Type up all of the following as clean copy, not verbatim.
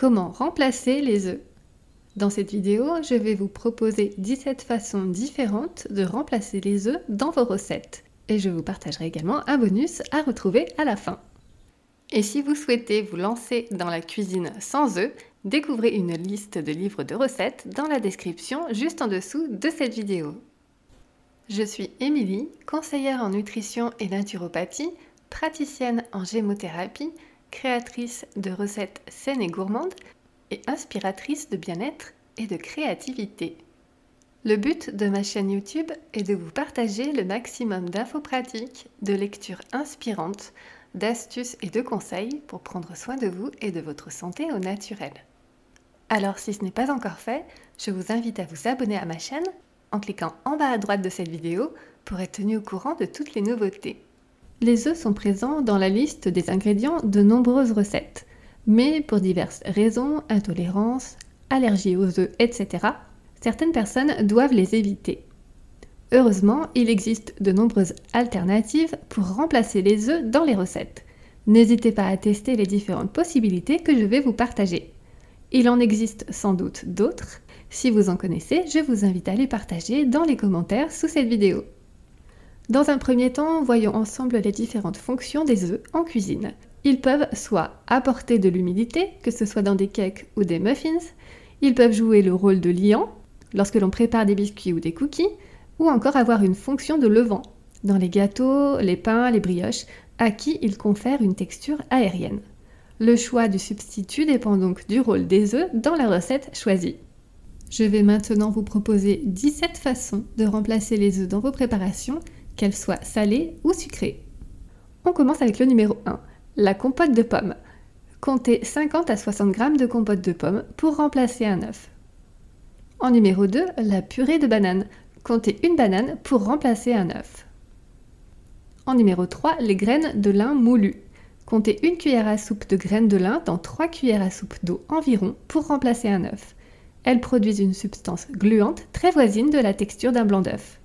Comment remplacer les œufs? Dans cette vidéo, je vais vous proposer 17 façons différentes de remplacer les œufs dans vos recettes. Et je vous partagerai également un bonus à retrouver à la fin. Et si vous souhaitez vous lancer dans la cuisine sans œufs, découvrez une liste de livres de recettes dans la description juste en dessous de cette vidéo. Je suis Émilie, conseillère en nutrition et naturopathie, praticienne en gémothérapie, créatrice de recettes saines et gourmandes et inspiratrice de bien-être et de créativité. Le but de ma chaîne YouTube est de vous partager le maximum d'infos pratiques, de lectures inspirantes, d'astuces et de conseils pour prendre soin de vous et de votre santé au naturel. Alors si ce n'est pas encore fait, je vous invite à vous abonner à ma chaîne en cliquant en bas à droite de cette vidéo pour être tenu au courant de toutes les nouveautés. Les œufs sont présents dans la liste des ingrédients de nombreuses recettes, mais pour diverses raisons, intolérance, allergie aux œufs, etc., certaines personnes doivent les éviter. Heureusement, il existe de nombreuses alternatives pour remplacer les œufs dans les recettes. N'hésitez pas à tester les différentes possibilités que je vais vous partager. Il en existe sans doute d'autres. Si vous en connaissez, je vous invite à les partager dans les commentaires sous cette vidéo. Dans un premier temps, voyons ensemble les différentes fonctions des œufs en cuisine. Ils peuvent soit apporter de l'humidité, que ce soit dans des cakes ou des muffins, ils peuvent jouer le rôle de liant, lorsque l'on prépare des biscuits ou des cookies, ou encore avoir une fonction de levant, dans les gâteaux, les pains, les brioches, à qui ils confèrent une texture aérienne. Le choix du substitut dépend donc du rôle des œufs dans la recette choisie. Je vais maintenant vous proposer 17 façons de remplacer les œufs dans vos préparations, qu'elles soient salées ou sucrées. On commence avec le numéro 1, la compote de pommes. Comptez 50 à 60 g de compote de pommes pour remplacer un œuf. En numéro 2, la purée de banane. Comptez une banane pour remplacer un œuf. En numéro 3, les graines de lin moulues. Comptez une cuillère à soupe de graines de lin dans 3 cuillères à soupe d'eau environ pour remplacer un œuf. Elles produisent une substance gluante très voisine de la texture d'un blanc d'œuf.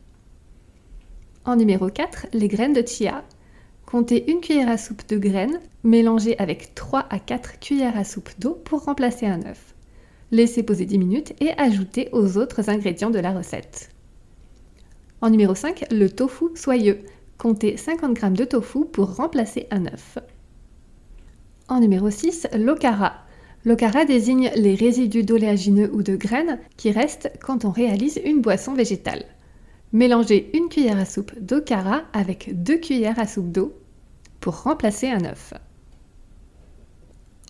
En numéro 4, les graines de chia. Comptez une cuillère à soupe de graines mélangées avec 3 à 4 cuillères à soupe d'eau pour remplacer un œuf. Laissez poser 10 minutes et ajoutez aux autres ingrédients de la recette. En numéro 5, le tofu soyeux. Comptez 50 g de tofu pour remplacer un œuf. En numéro 6, l'okara. L'okara désigne les résidus d'oléagineux ou de graines qui restent quand on réalise une boisson végétale. Mélangez une cuillère à soupe d'okara avec 2 cuillères à soupe d'eau pour remplacer un œuf.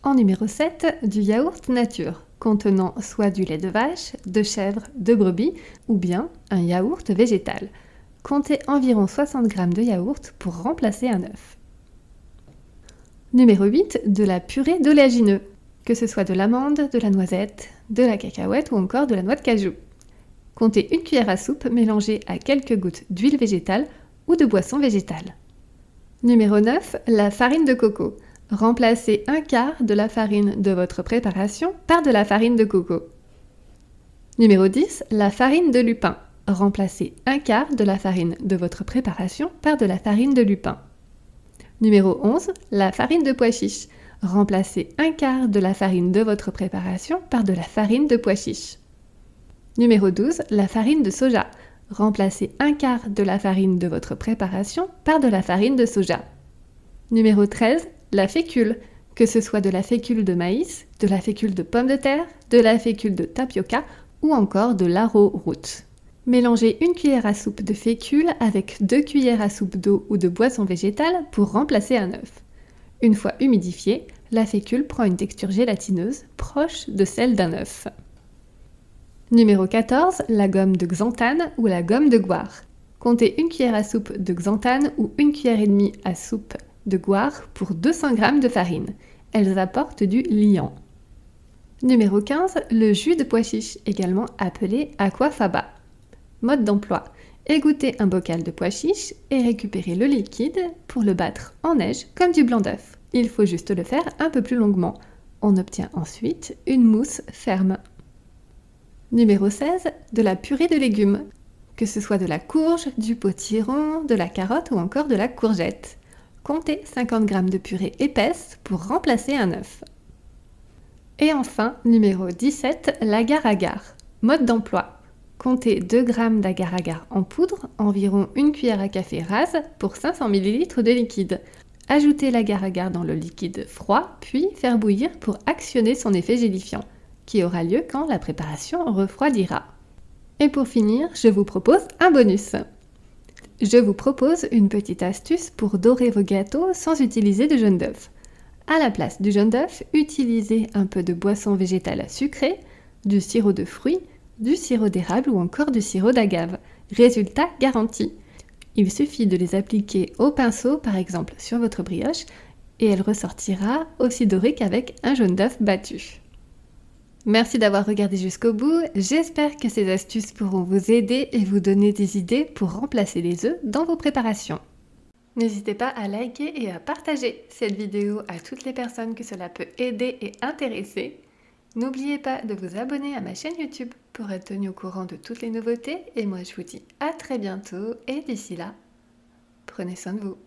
En numéro 7, du yaourt nature, contenant soit du lait de vache, de chèvre, de brebis ou bien un yaourt végétal. Comptez environ 60 g de yaourt pour remplacer un œuf. Numéro 8, de la purée d'oléagineux, que ce soit de l'amande, de la noisette, de la cacahuète ou encore de la noix de cajou. Comptez une cuillère à soupe mélangée à quelques gouttes d'huile végétale ou de boisson végétale. Numéro 9, la farine de coco. Remplacez un quart de la farine de votre préparation par de la farine de coco. Numéro 10, la farine de lupin. Remplacez un quart de la farine de votre préparation par de la farine de lupin. Numéro 11, la farine de pois chiche. Remplacez un quart de la farine de votre préparation par de la farine de pois chiche. Numéro 12, la farine de soja. Remplacez un quart de la farine de votre préparation par de la farine de soja. Numéro 13, la fécule, que ce soit de la fécule de maïs, de la fécule de pomme de terre, de la fécule de tapioca ou encore de l'arrowroot. Mélangez une cuillère à soupe de fécule avec 2 cuillères à soupe d'eau ou de boisson végétale pour remplacer un œuf. Une fois humidifiée, la fécule prend une texture gélatineuse proche de celle d'un œuf. Numéro 14, la gomme de xanthane ou la gomme de goire. Comptez une cuillère à soupe de xanthane ou une cuillère et demie à soupe de goire pour 200 g de farine. Elles apportent du liant. Numéro 15, le jus de pois chiche, également appelé aquafaba. Mode d'emploi. Égouttez un bocal de pois chiche et récupérez le liquide pour le battre en neige comme du blanc d'œuf. Il faut juste le faire un peu plus longuement. On obtient ensuite une mousse ferme. Numéro 16, de la purée de légumes. Que ce soit de la courge, du potiron, de la carotte ou encore de la courgette. Comptez 50 g de purée épaisse pour remplacer un œuf. Et enfin, numéro 17, l'agar-agar. Mode d'emploi. Comptez 2 g d'agar-agar en poudre, environ 1 cuillère à café rase pour 500 ml de liquide. Ajoutez l'agar-agar dans le liquide froid, puis faire bouillir pour actionner son effet gélifiant, qui aura lieu quand la préparation refroidira. Et pour finir, je vous propose un bonus. Je vous propose une petite astuce pour dorer vos gâteaux sans utiliser de jaune d'œuf. À la place du jaune d'œuf, utilisez un peu de boisson végétale sucrée, du sirop de fruits, du sirop d'érable ou encore du sirop d'agave. Résultat garanti. Il suffit de les appliquer au pinceau, par exemple sur votre brioche, et elle ressortira aussi dorée qu'avec un jaune d'œuf battu. Merci d'avoir regardé jusqu'au bout, j'espère que ces astuces pourront vous aider et vous donner des idées pour remplacer les œufs dans vos préparations. N'hésitez pas à liker et à partager cette vidéo à toutes les personnes que cela peut aider et intéresser. N'oubliez pas de vous abonner à ma chaîne YouTube pour être tenu au courant de toutes les nouveautés et moi je vous dis à très bientôt et d'ici là, prenez soin de vous.